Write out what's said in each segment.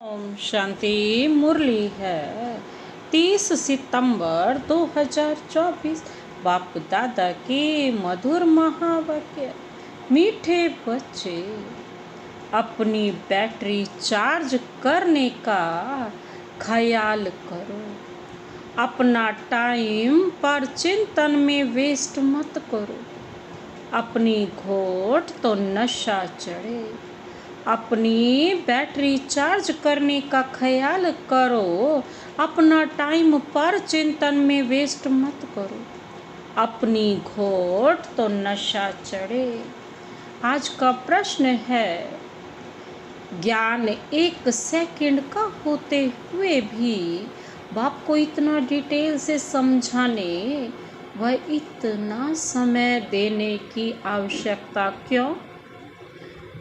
ओम शांति। मुरली है 30 सितंबर 2024। बाप दादा के मधुर महावाक्य। मीठे बच्चे, अपनी बैटरी चार्ज करने का ख्याल करो। अपना टाइम पर चिंतन में वेस्ट मत करो। अपनी घोट तो नशा चढ़े। अपनी बैटरी चार्ज करने का ख्याल करो। अपना टाइम पर चिंतन में वेस्ट मत करो। अपनी घोट तो नशा चढ़े। आज का प्रश्न है, ज्ञान 1 सेकंड का होते हुए भी बाप को इतना डिटेल से समझाने व इतना समय देने की आवश्यकता क्यों?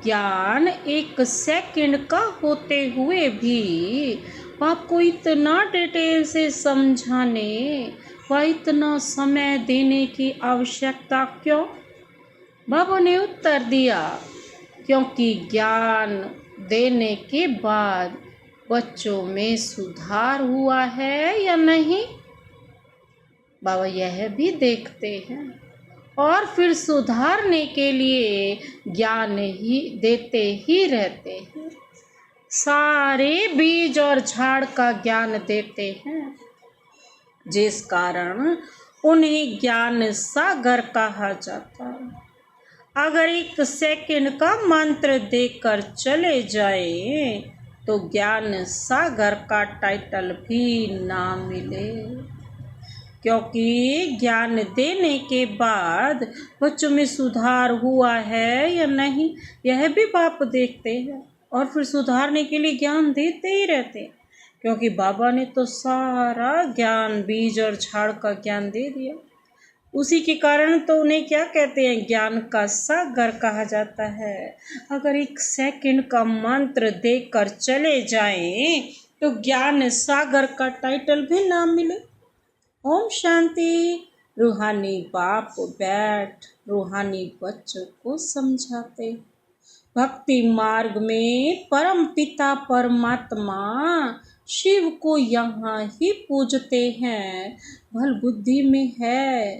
ज्ञान 1 सेकंड का होते हुए भी बाप को इतना डिटेल से समझाने व इतना समय देने की आवश्यकता क्यों? बाबा ने उत्तर दिया, क्योंकि ज्ञान देने के बाद बच्चों में सुधार हुआ है या नहीं, बाबा यह भी देखते हैं और फिर सुधारने के लिए ज्ञान ही देते ही रहते हैं। सारे बीज और झाड़ का ज्ञान देते हैं, जिस कारण उन्हें ज्ञान सागर कहा जाता है। अगर 1 सेकंड का मंत्र देकर चले जाए तो ज्ञान सागर का टाइटल भी ना मिले, क्योंकि ज्ञान देने के बाद बच्चों में सुधार हुआ है या नहीं, यह भी बाप देखते हैं और फिर सुधारने के लिए ज्ञान देते ही रहते हैं। क्योंकि बाबा ने तो सारा ज्ञान बीज और झाड़ का ज्ञान दे दिया, उसी के कारण तो उन्हें क्या कहते हैं, ज्ञान का सागर कहा जाता है। अगर 1 सेकंड का मंत्र देकर चले जाएं तो ज्ञान सागर का टाइटल भी ना मिले। ओम शांति। रूहानी बाप बैठ रूहानी बच्चों को समझाते। भक्ति मार्ग में परम पिता परमात्मा शिव को यहाँ ही पूजते हैं। भल बुद्धि में है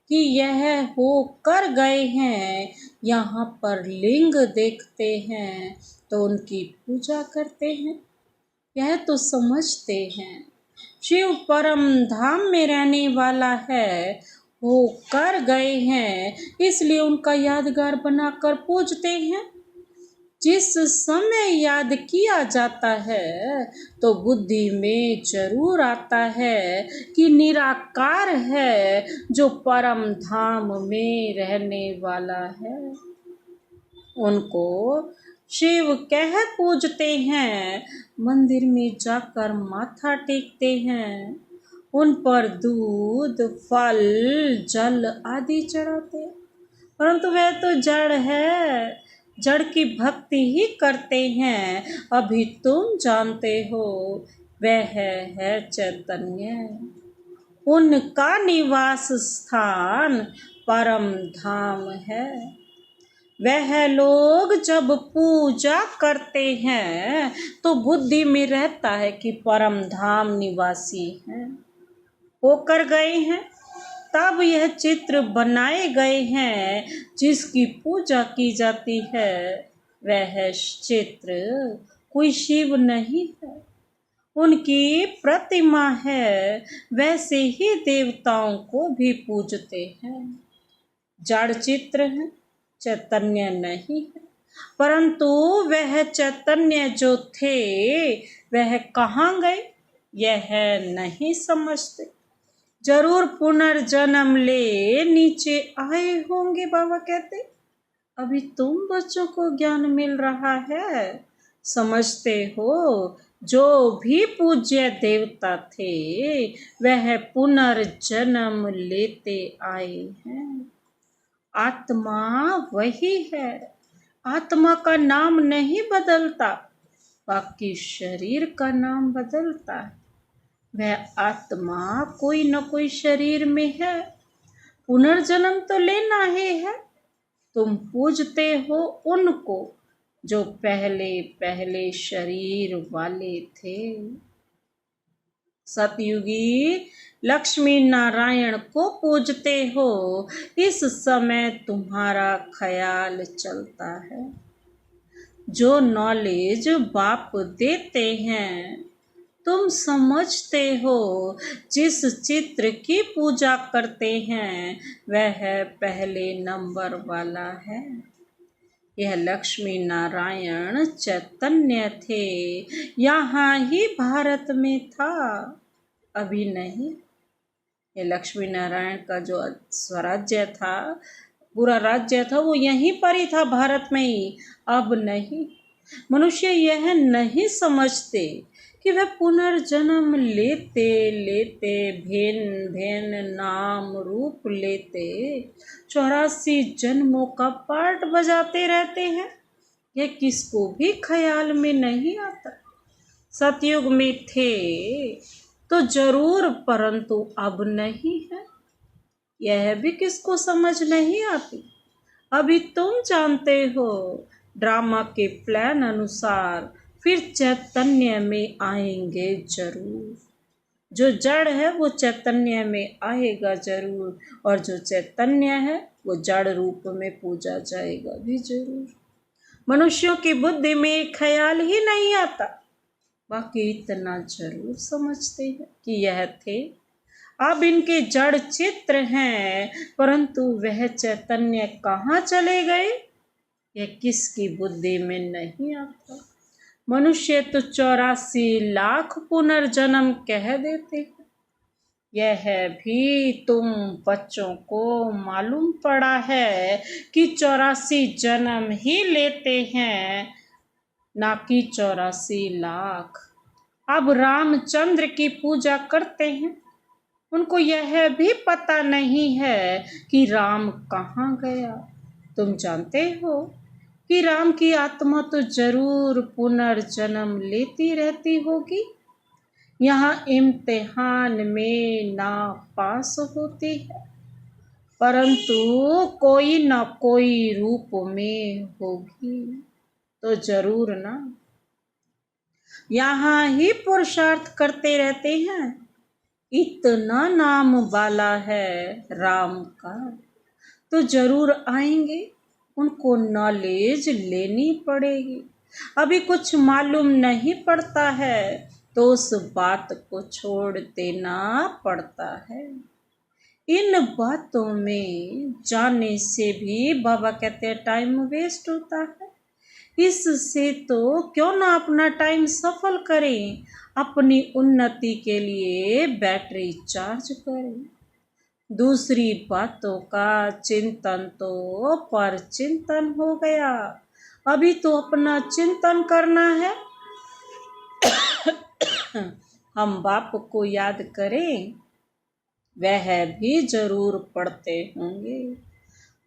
कि यह हो कर गए हैं, यहाँ पर लिंग देखते हैं तो उनकी पूजा करते हैं। यह तो समझते हैं शिव परम धाम में रहने वाला है, वो कर गए हैं, इसलिए उनका यादगार बनाकर पूजते हैं। जिस समय याद किया जाता है तो बुद्धि में जरूर आता है कि निराकार है जो परम धाम में रहने वाला है। उनको शिव कह पूजते हैं। मंदिर में जाकर माथा टेकते हैं, उन पर दूध फल जल आदि चढ़ाते हैं, परंतु वह तो जड़ है, जड़ की भक्ति ही करते हैं। अभी तुम जानते हो वह है चैतन्य, उनका निवास स्थान परम धाम है। वह लोग जब पूजा करते हैं तो बुद्धि में रहता है कि परम धाम निवासी हैं, होकर गए हैं, तब यह चित्र बनाए गए हैं जिसकी पूजा की जाती है। वह चित्र कोई शिव नहीं है, उनकी प्रतिमा है। वैसे ही देवताओं को भी पूजते हैं। जड़ चित्र है, चैतन्य नहीं है। परंतु वह चैतन्य जो थे वह कहाँ गए, यह नहीं समझते। जरूर पुनर्जन्म ले नीचे आए होंगे। बाबा कहते, अभी तुम बच्चों को ज्ञान मिल रहा है, समझते हो जो भी पूज्य देवता थे वह पुनर्जन्म लेते आए हैं। आत्मा वही है, आत्मा का नाम नहीं बदलता, बाकी शरीर का नाम बदलता है। वह आत्मा कोई न कोई शरीर में है, पुनर्जन्म तो लेना ही है। तुम पूजते हो उनको जो पहले पहले शरीर वाले थे। सतयुगी लक्ष्मी नारायण को पूजते हो, इस समय तुम्हारा ख्याल चलता है। जो नॉलेज बाप देते हैं तुम समझते हो, जिस चित्र की पूजा करते हैं वह पहले नंबर वाला है। यह लक्ष्मी नारायण चैतन्य थे, यहाँ ही भारत में था, अभी नहीं। ये लक्ष्मी नारायण का जो स्वराज्य था, पूरा राज्य था, वो यहीं पर ही था, भारत में ही, अब नहीं। मनुष्य यह नहीं समझते कि वह पुनर्जन्म लेते लेते भिन्न भिन्न नाम रूप लेते 84 जन्मों का पार्ट बजाते रहते हैं। यह किसको भी ख्याल में नहीं आता। सतयुग में थे तो जरूर, परंतु अब नहीं है, यह भी किसको समझ नहीं आती। अभी तुम जानते हो, ड्रामा के प्लान अनुसार फिर चैतन्य में आएंगे जरूर। जो जड़ है वो चैतन्य में आएगा जरूर, और जो चैतन्य है वो जड़ रूप में पूजा जाएगा भी जरूर। मनुष्यों की बुद्धि में ख्याल ही नहीं आता, बाकी इतना जरूर समझते हैं कि यह थे। अब इनके जड़ चित्र हैं, परंतु वह चैतन्य कहाँ चले गए, यह किसकी बुद्धि में नहीं आता। मनुष्य तो 84 लाख पुनर्जन्म कह देते हैं। यह भी तुम बच्चों को मालूम पड़ा है कि 84 जन्म ही लेते हैं, ना कि 84 लाख। अब रामचंद्र की पूजा करते हैं, उनको यह भी पता नहीं है कि राम कहाँ गया। तुम जानते हो कि राम की आत्मा तो जरूर पुनर्जन्म लेती रहती होगी, यहाँ इम्तिहान में ना पास होती है, परंतु कोई ना कोई रूप में होगी तो जरूर ना। यहाँ ही पुरुषार्थ करते रहते हैं। इतना नाम वाला है राम का, तो जरूर आएंगे, उनको नॉलेज लेनी पड़ेगी। अभी कुछ मालूम नहीं पड़ता है तो उस बात को छोड़ देना पड़ता है। इन बातों में जाने से भी बाबा कहते हैं टाइम वेस्ट होता है। इससे तो क्यों ना अपना टाइम सफल करें, अपनी उन्नति के लिए बैटरी चार्ज करें। दूसरी बातों का चिंतन तो पर चिंतन हो गया, अभी तो अपना चिंतन करना है। हम बाप को याद करें, वह भी जरूर पढ़ते होंगे,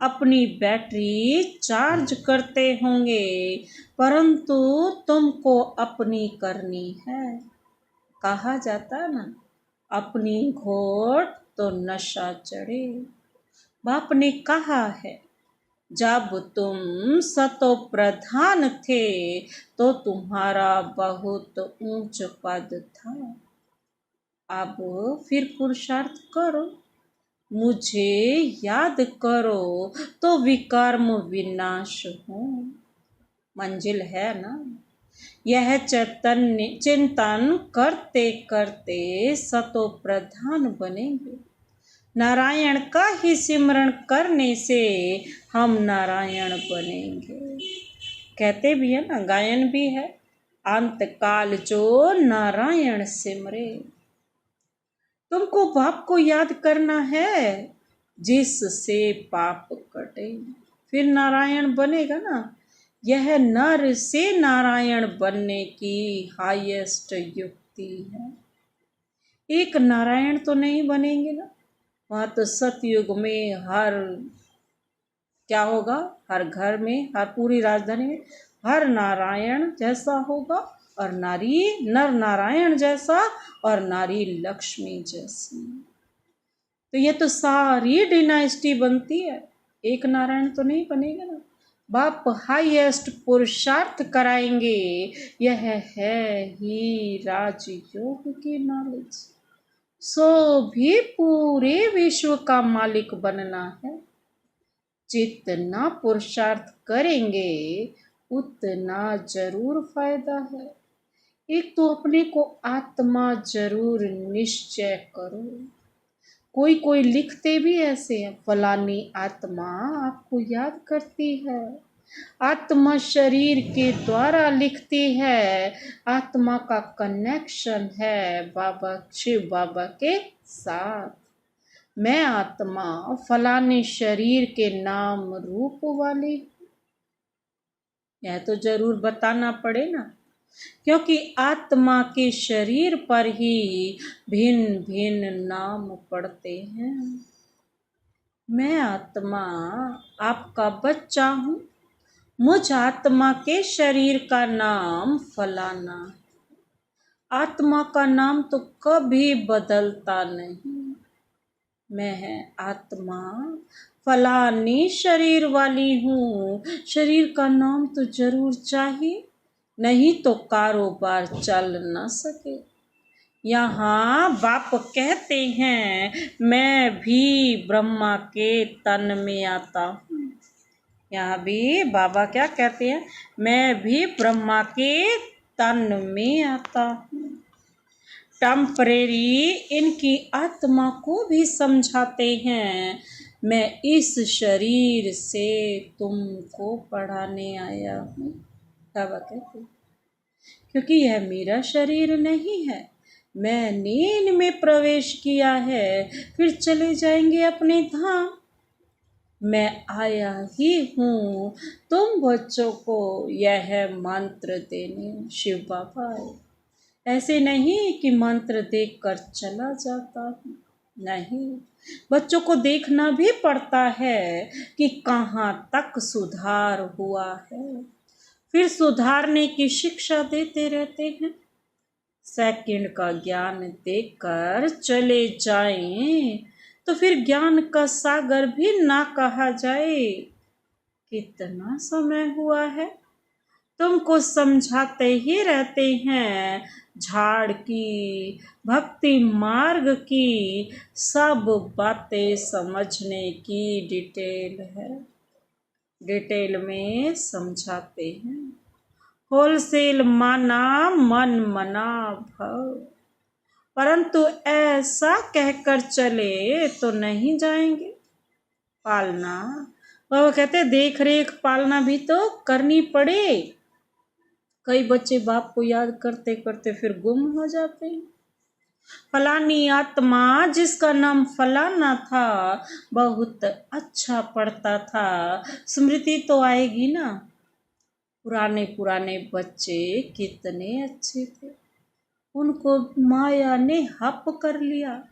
अपनी बैटरी चार्ज करते होंगे, परंतु तुमको अपनी करनी है। कहा जाता ना, अपनी घोट तो नशा चढ़े। बाप ने कहा है, जब तुम सतो प्रधान थे तो तुम्हारा बहुत ऊंच पद था। अब फिर पुरुषार्थ करो, मुझे याद करो तो विकर्म विनाश हो। मंजिल है ना। यह चैतन्य चिंतन करते करते सतो प्रधान बनेंगे। नारायण का ही सिमरण करने से हम नारायण बनेंगे। कहते भी है ना, गायन भी है, अंत काल जो नारायण सिमरे। तुमको बाप को याद करना है, जिससे पाप कटे, फिर नारायण बनेगा ना। यह नर से नारायण बनने की हाईएस्ट युक्ति है। एक नारायण तो नहीं बनेंगे ना, वहाँ तो सतयुग में हर क्या होगा, हर घर में, हर पूरी राजधानी में हर नारायण जैसा होगा, और नारी नर नारायण जैसा, और नारी लक्ष्मी जैसी। तो ये तो सारी डिनाइस्टी बनती है, एक नारायण तो नहीं बनेगा ना। बाप हाईएस्ट पुरुषार्थ कराएंगे। यह है ही राजयोग की नॉलेज। सो भी पूरे विश्व का मालिक बनना है। जितना पुरुषार्थ करेंगे उतना जरूर फायदा है। एक तो अपने को आत्मा जरूर निश्चय करो। कोई कोई लिखते भी ऐसे हैं, फलानी आत्मा आपको याद करती है, आत्मा शरीर के द्वारा लिखती है, आत्मा का कनेक्शन है बाबा शिव बाबा के साथ। मैं आत्मा फलाने शरीर के नाम रूप वाली, यह तो जरूर बताना पड़े ना, क्योंकि आत्मा के शरीर पर ही भिन्न भिन्न नाम पड़ते हैं। मैं आत्मा आपका बच्चा हूँ, मुझ आत्मा के शरीर का नाम फलाना। आत्मा का नाम तो कभी बदलता नहीं। मैं आत्मा फलानी शरीर वाली हूँ, शरीर का नाम तो जरूर चाहिए, नहीं तो कारोबार चल न सके। यहाँ बाप कहते हैं मैं भी ब्रह्मा के तन में आता हूँ। यहाँ भी बाबा क्या कहते हैं, मैं भी ब्रह्मा के तन में आता हूँ। टेम्परेरी इनकी आत्मा को भी समझाते हैं, मैं इस शरीर से तुमको पढ़ाने आया हूँ। बाबा कहते हैं क्योंकि यह मेरा शरीर नहीं है, मैंने इनमें प्रवेश किया है, फिर चले जाएंगे अपने धाम। मैं आया ही हूँ तुम बच्चों को यह मंत्र देने। शिव बाबा ऐसे नहीं कि मंत्र देकर चला जाता हूँ, नहीं, बच्चों को देखना भी पड़ता है कि कहाँ तक सुधार हुआ है, फिर सुधारने की शिक्षा देते रहते हैं। सेकंड का ज्ञान देकर चले जाएं तो फिर ज्ञान का सागर भी ना कहा जाए। कितना समय हुआ है तुमको समझाते ही रहते हैं, झाड़ की भक्ति मार्ग की सब बातें समझने की डिटेल है, डिटेल में समझाते हैं। होलसेल माना मन मना भव, परंतु ऐसा कहकर चले तो नहीं जाएंगे। पालना बाबा कहते देख रेख पालना भी तो करनी पड़े। कई बच्चे बाप को याद करते करते फिर गुम हो जाते हैं। फलानी आत्मा जिसका नाम फलाना था बहुत अच्छा पढ़ता था, स्मृति तो आएगी ना। पुराने पुराने बच्चे कितने अच्छे थे, उनको माया ने हप कर लिया।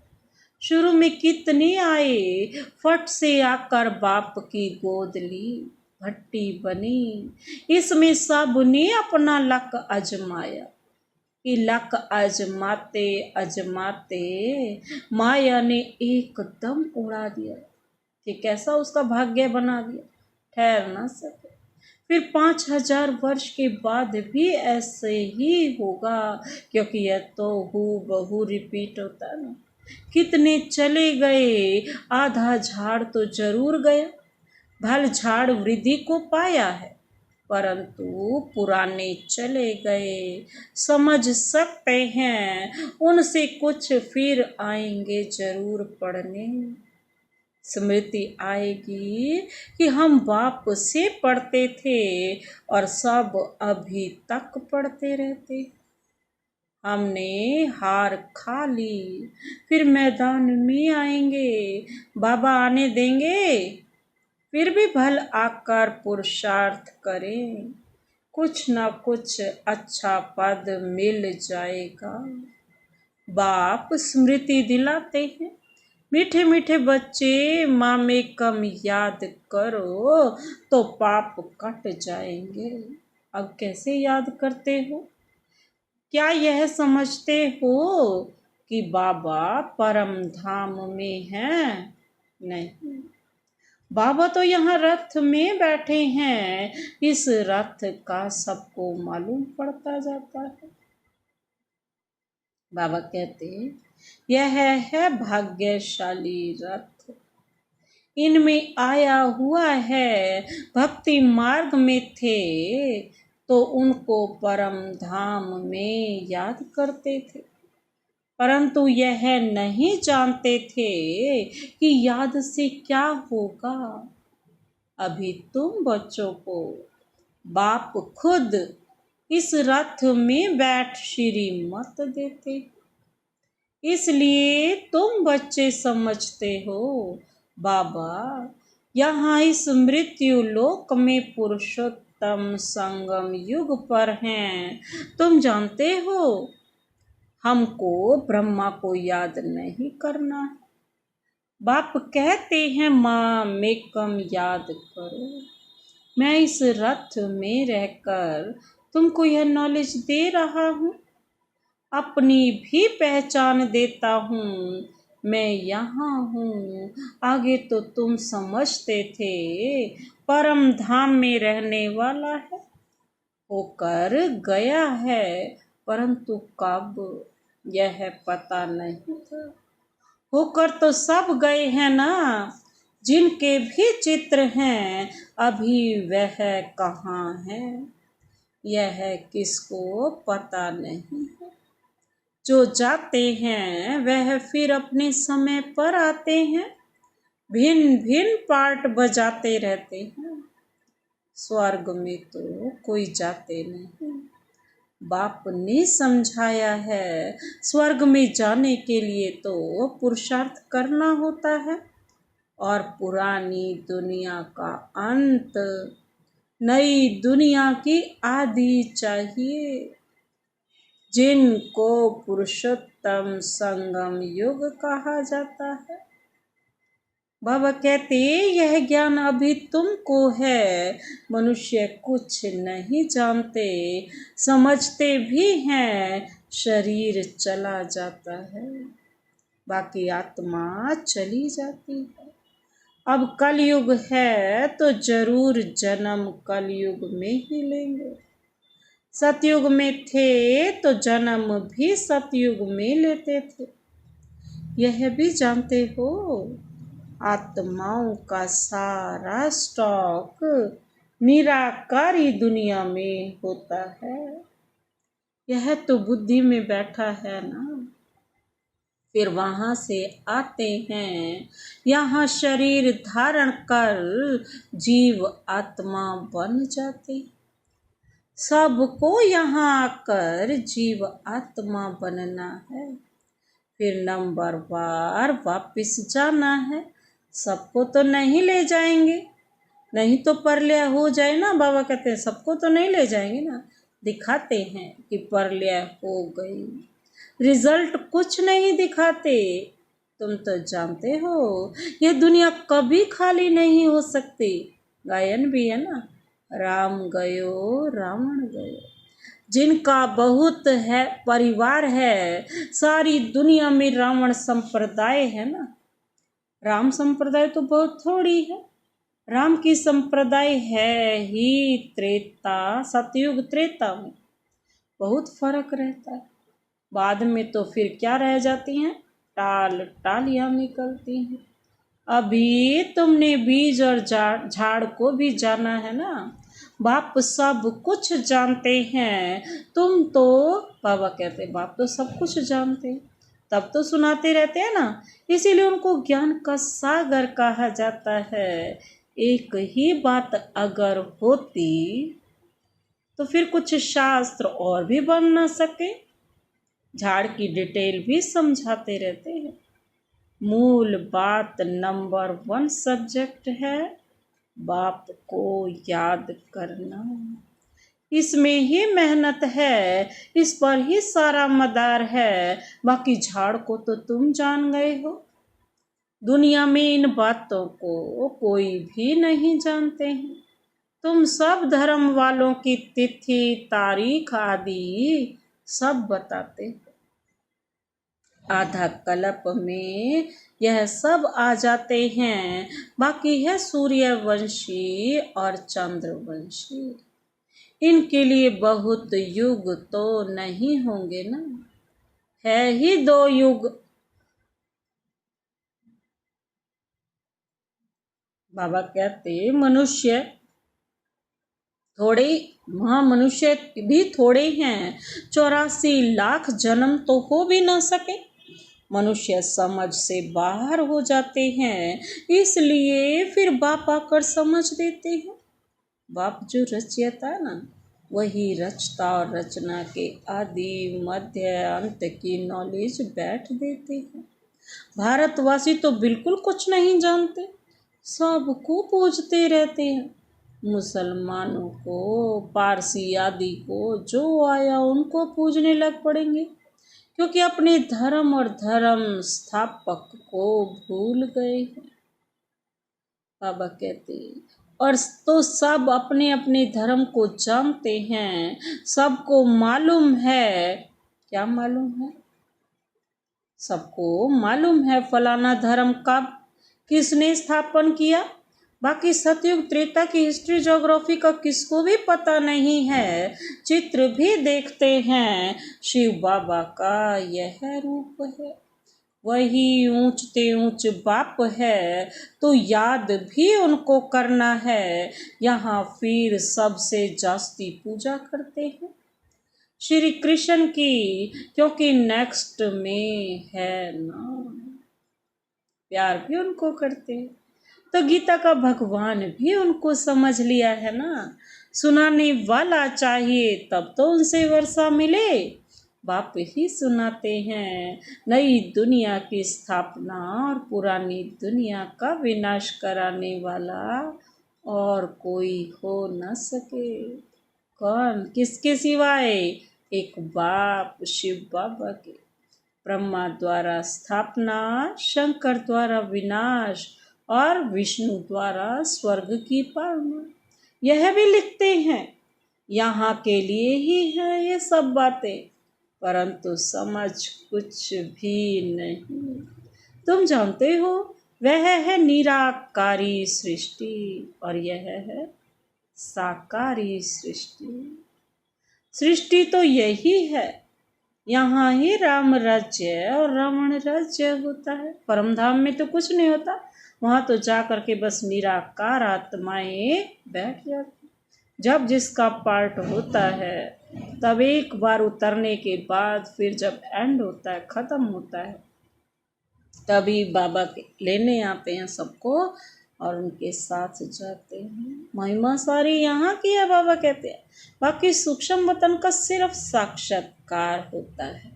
शुरू में कितने आए, फट से आकर बाप की गोद ली, भट्टी बनी। इसमें सबने अपना लक आजमाया कि लक आजमाते आजमाते माया ने एकदम उड़ा दिया कि कैसा उसका भाग्य बना दिया, ठहर ना सके। फिर 5000 वर्ष के बाद भी ऐसे ही होगा, क्योंकि यह तो हूबहू रिपीट होता है ना। कितने चले गए, आधा झाड़ तो जरूर गया, भल झाड़ वृद्धि को पाया है, परंतु पुराने चले गए। समझ सकते हैं उनसे कुछ फिर आएंगे जरूर पढ़ने। स्मृति आएगी कि हम बाप से पढ़ते थे और सब अभी तक पढ़ते रहते। हमने हार खा ली, फिर मैदान में आएंगे, बाबा आने देंगे, फिर भी भल आकर पुरुषार्थ करें, कुछ ना कुछ अच्छा पद मिल जाएगा। बाप स्मृति दिलाते हैं, मीठे मीठे बच्चे माँ में कम याद करो तो पाप कट जाएंगे। अब कैसे याद करते हो? क्या यह समझते हो कि बाबा परम धाम में हैं? नहीं, बाबा तो यहाँ रथ में बैठे हैं, इस रथ का सबको मालूम पड़ता जाता है। बाबा कहते हैं यह है भाग्यशाली रथ, इनमें आया हुआ है। भक्ति मार्ग में थे तो उनको परम धाम में याद करते थे, परंतु यह नहीं जानते थे कि याद से क्या होगा। अभी तुम बच्चों को बाप खुद इस रथ में बैठ श्रीमत देते, इसलिए तुम बच्चे समझते हो बाबा यहाँ इस मृत्यु लोक में पुरुषोत्तम संगम युग पर हैं। तुम जानते हो हमको ब्रह्मा को याद नहीं करना है। बाप कहते हैं माँ में कम याद करो। मैं इस रथ में रहकर तुमको यह नॉलेज दे रहा हूँ, अपनी भी पहचान देता हूँ। मैं यहाँ हूँ। आगे तो तुम समझते थे परम धाम में रहने वाला है, होकर गया है, परंतु कब यह पता नहीं था। होकर तो सब गए हैं ना, जिनके भी चित्र हैं अभी वह कहाँ है यह किसको पता नहीं है। जो जाते हैं वह फिर अपने समय पर आते हैं, भिन्न भिन्न पार्ट बजाते रहते हैं। स्वर्ग में तो कोई जाते नहीं। बाप ने समझाया है स्वर्ग में जाने के लिए तो पुरुषार्थ करना होता है, और पुरानी दुनिया का अंत नई दुनिया की आदि चाहिए, जिनको पुरुषोत्तम संगम युग कहा जाता है। बाबा कहते यह ज्ञान अभी तुमको है। मनुष्य कुछ नहीं जानते, समझते भी हैं शरीर चला जाता है, बाकी आत्मा चली जाती है। अब कलयुग है तो जरूर जन्म कलयुग में ही लेंगे। सतयुग में थे तो जन्म भी सतयुग में लेते थे। यह भी जानते हो आत्माओं का सारा स्टॉक निराकारी दुनिया में होता है। यह तो बुद्धि में बैठा है ना, फिर वहां से आते हैं यहाँ शरीर धारण कर जीव आत्मा बन जाते। सबको यहाँ आकर जीव आत्मा बनना है, फिर नंबर बार वापिस जाना है। सबको तो नहीं ले जाएंगे, नहीं तो परलय हो जाए ना। बाबा कहते हैं सबको तो नहीं ले जाएंगे ना, दिखाते हैं कि परलय हो गई, रिजल्ट कुछ नहीं दिखाते। तुम तो जानते हो ये दुनिया कभी खाली नहीं हो सकती। गायन भी है ना, राम गयो रावण गयो। जिनका बहुत है परिवार है, सारी दुनिया में रावण संप्रदाय है ना। राम संप्रदाय तो बहुत थोड़ी है, राम की संप्रदाय है ही त्रेता सतयुग त्रेता में, बहुत फर्क रहता है। बाद में तो फिर क्या रह जाती हैं, टाल टालियां निकलती हैं। अभी तुमने बीज और झाड़ को भी जाना है ना। बाप सब कुछ जानते हैं, तुम तो बाबा कहते बाप तो सब कुछ जानते, तब तो सुनाते रहते हैं ना, इसीलिए उनको ज्ञान का सागर कहा जाता है। एक ही बात अगर होती तो फिर कुछ शास्त्र और भी बन ना सके। झाड़ की डिटेल भी समझाते रहते हैं। मूल बात नंबर 1 सब्जेक्ट है बाप को याद करना, इसमें ही मेहनत है, इस पर ही सारा मदार है। बाकी झाड़ को तो तुम जान गए हो। दुनिया में इन बातों को कोई भी नहीं जानते हैं। तुम सब धर्म वालों की तिथि तारीख आदि सब बताते हो। आधा कल्प में यह सब आ जाते हैं, बाकी है सूर्यवंशी और चंद्रवंशी। इनके लिए बहुत युग तो नहीं होंगे ना, है ही 2 युग। बाबा कहते मनुष्य थोड़े, वहाँ मनुष्य भी थोड़े हैं, 84 लाख जन्म तो हो भी ना सके। मनुष्य समझ से बाहर हो जाते हैं, इसलिए फिर बाप आकर समझ देते हैं। बाप जो रचयिता ना, वही रचता और रचना के आदि मध्य अंत की नॉलेज बैठ देते हैं। भारतवासी तो बिल्कुल कुछ नहीं जानते, सबको पूजते रहते हैं। मुसलमानों को, पारसी आदि को, जो आया उनको पूजने लग पड़ेंगे, क्योंकि अपने धर्म और धर्म स्थापक को भूल गए हैं। बाबा कहते हैं और तो सब अपने अपने धर्म को जानते हैं, सबको मालूम है। क्या मालूम है? सबको मालूम है फलाना धर्म कब किसने स्थापन किया। बाकी सतयुग त्रेता की हिस्ट्री ज्योग्राफी का किसको भी पता नहीं है। चित्र भी देखते हैं, शिव बाबा का यह रूप है, वही ऊंचते ऊंच बाप है, तो याद भी उनको करना है। यहाँ फिर सबसे जास्ती पूजा करते हैं श्री कृष्ण की, क्योंकि नेक्स्ट में है ना, प्यार भी उनको करते हैं। तो गीता का भगवान भी उनको समझ लिया है ना, सुनाने वाला चाहिए तब तो उनसे वर्षा मिले। बाप ही सुनाते हैं, नई दुनिया की स्थापना और पुरानी दुनिया का विनाश कराने वाला और कोई हो न सके। कौन? किसके सिवाय? एक बाप शिव बाबा के। ब्रह्मा द्वारा स्थापना, शंकर द्वारा विनाश और विष्णु द्वारा स्वर्ग की पालना। यह भी लिखते हैं, यहाँ के लिए ही है ये सब बातें, परंतु समझ कुछ भी नहीं। तुम जानते हो वह है निराकारी सृष्टि और यह है साकारी सृष्टि। सृष्टि तो यही है, यहाँ ही राम राज्य और रावण राज्य होता है। परम धाम में तो कुछ नहीं होता, वहाँ तो जा करके बस निराकार आत्माएं बैठ जाती। जब जिसका पार्ट होता है, तब एक बार उतरने के बाद फिर जब एंड होता है, खत्म होता है, तभी बाबा के लेने आते हैं सबको और उनके साथ जाते हैं। महिमा सारी यहाँ की है, बाबा कहते हैं। बाकी सूक्ष्म वतन का सिर्फ साक्षात्कार होता है,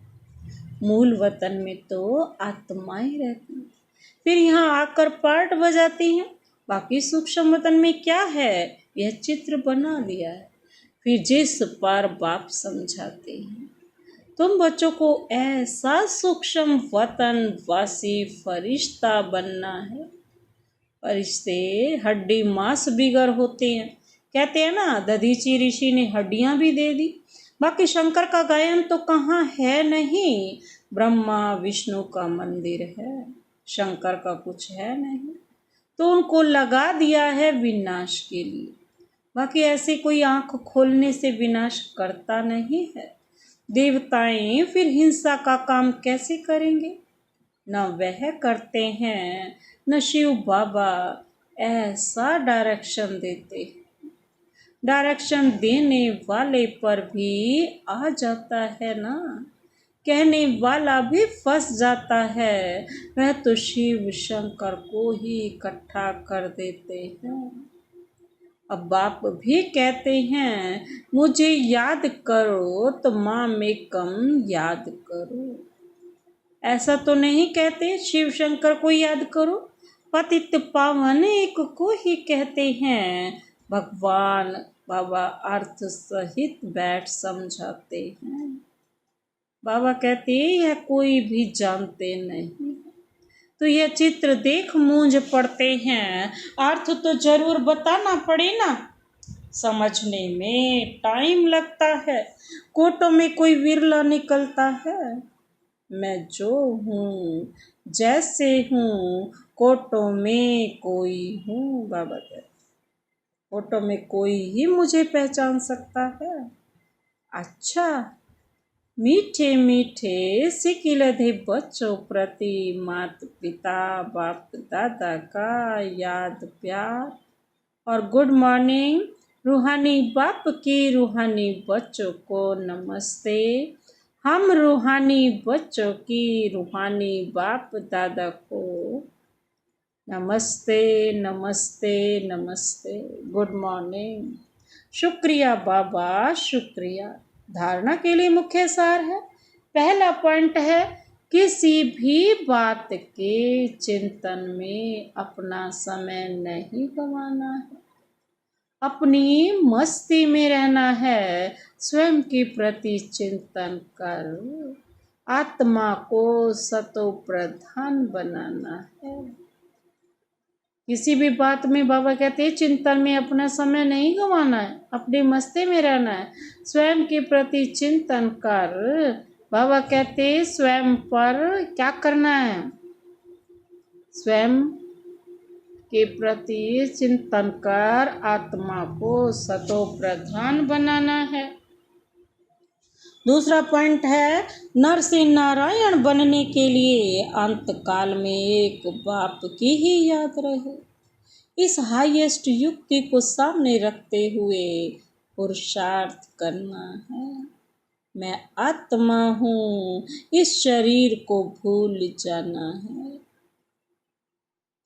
मूल वतन में तो आत्माएं रहती हैं, फिर यहाँ आकर पार्ट बजाती हैं। बाकी सूक्ष्म वतन में क्या है, यह चित्र बना दिया है, फिर जिस पर बाप समझाते हैं। तुम बच्चों को ऐसा सूक्ष्म वतन वासी फरिश्ता बनना है। फरिश्ते हड्डी मांस बिगर होते हैं, कहते हैं ना, दधीची ऋषि ने हड्डियां भी दे दी। बाकी शंकर का गायन तो कहाँ है नहीं, ब्रह्मा विष्णु का मंदिर है, शंकर का कुछ है नहीं, तो उनको लगा दिया है विनाश के लिए। बाकी ऐसे कोई आंख खोलने से विनाश करता नहीं है। देवताएं फिर हिंसा का काम कैसे करेंगे? न वह करते हैं, न शिव बाबा ऐसा डायरेक्शन देते। डायरेक्शन देने वाले पर भी आ जाता है ना, कहने वाला भी फंस जाता है, वह तो शिव शंकर को ही इकट्ठा कर देते हैं। अब बाप भी कहते हैं, मुझे याद करो तो माँ में कम याद करो। ऐसा तो नहीं कहते शिव शंकर को याद करो, पतित पावन एक को ही कहते हैं। भगवान बाबा अर्थ सहित बैठ समझाते हैं। बाबा कहते हैं यह कोई भी जानते नहीं, तो यह चित्र देख मूंझ पड़ते हैं, अर्थ तो जरूर बताना पड़े ना, समझने में टाइम लगता है, कोटों में कोई विरला निकलता है। मैं जो हूँ जैसे हूँ, कोटों में कोई हूँ। बाबा कहते कोटों में कोई ही मुझे पहचान सकता है। अच्छा, मीठे मीठे सिकिलधे बच्चों प्रति माता पिता बाप दादा का याद प्यार, और गुड मॉर्निंग रूहानी बाप की रूहानी बच्चों को नमस्ते। हम रूहानी बच्चों की रूहानी बाप दादा को नमस्ते नमस्ते नमस्ते, गुड मॉर्निंग। शुक्रिया बाबा, शुक्रिया। धारणा के लिए मुख्य सार है। पहला पॉइंट है, किसी भी बात के चिंतन में अपना समय नहीं गंवाना है, अपनी मस्ती में रहना है। स्वयं के प्रति चिंतन कर आत्मा को सतो प्रधान बनाना है। किसी भी बात में बाबा कहते हैं चिंतन में अपना समय नहीं गंवाना है, अपनी मस्ती में रहना है। स्वयं के प्रति चिंतन कर, बाबा कहते हैं स्वयं पर क्या करना है, स्वयं के प्रति चिंतन कर आत्मा को सतो प्रधान बनाना है। दूसरा पॉइंट है, नर से नारायण बनने के लिए अंत काल में एक बाप की ही याद रहे। इस हाईएस्ट युक्ति को सामने रखते हुए पुरुषार्थ करना है। मैं आत्मा हूँ, इस शरीर को भूल जाना है।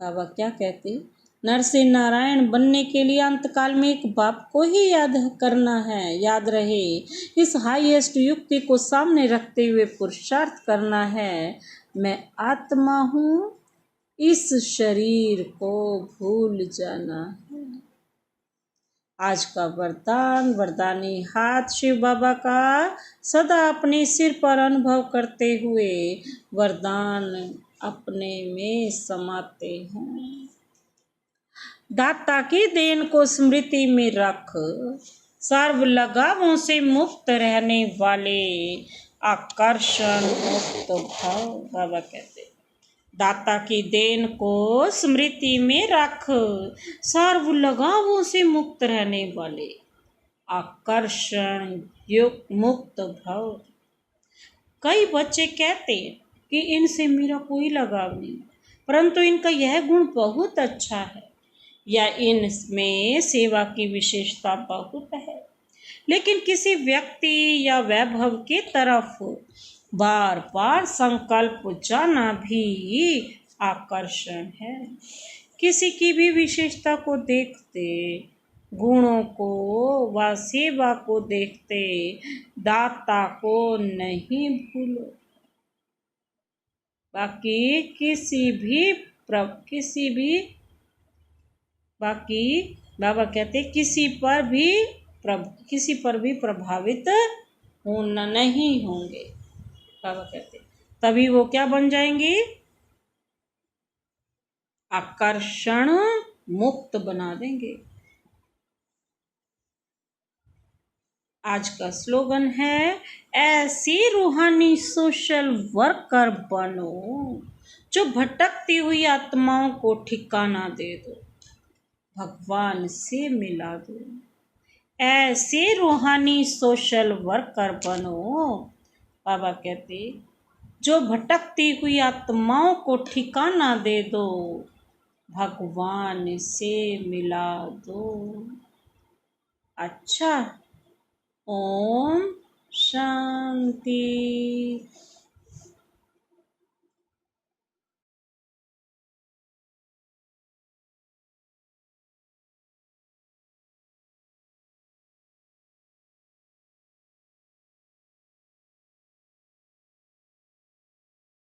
बाबा क्या कहते, नर से नारायण बनने के लिए अंतकाल में एक बाप को ही याद करना है, याद रहे। इस हाईएस्ट युक्ति को सामने रखते हुए पुरुषार्थ करना है। मैं आत्मा हूँ, इस शरीर को भूल जाना है। आज का वरदान, वरदानी हाथ शिव बाबा का सदा अपने सिर पर अनुभव करते हुए वरदान अपने में समाते हैं। दाता की देन को स्मृति में रख, सर्व लगावों से मुक्त रहने वाले आकर्षण मुक्त भाव। बाबा कहते दाता की देन को स्मृति में रख, सर्व लगावों से मुक्त रहने वाले आकर्षण युक्त मुक्त भाव। कई बच्चे कहते हैं कि इनसे मेरा कोई लगाव नहीं, परंतु इनका यह गुण बहुत अच्छा है या इनमें सेवा की विशेषता बहुत है, लेकिन किसी व्यक्ति या वैभव की तरफ बार बार संकल्प जाना भी आकर्षण है। किसी की भी विशेषता को देखते, गुणों को व सेवा को देखते दाता को नहीं भूलो। बाकी बाबा कहते किसी पर भी प्रभावित होना नहीं होंगे। बाबा कहते तभी वो क्या बन जाएंगे, आकर्षण मुक्त बना देंगे। आज का स्लोगन है, ऐसी रूहानी सोशल वर्कर बनो जो भटकती हुई आत्माओं को ठिकाना दे दो, भगवान से मिला दो। ऐसे रूहानी सोशल वर्कर बनो, बाबा कहते जो भटकती हुई आत्माओं को ठिकाना दे दो, भगवान से मिला दो। अच्छा, ओम शांति।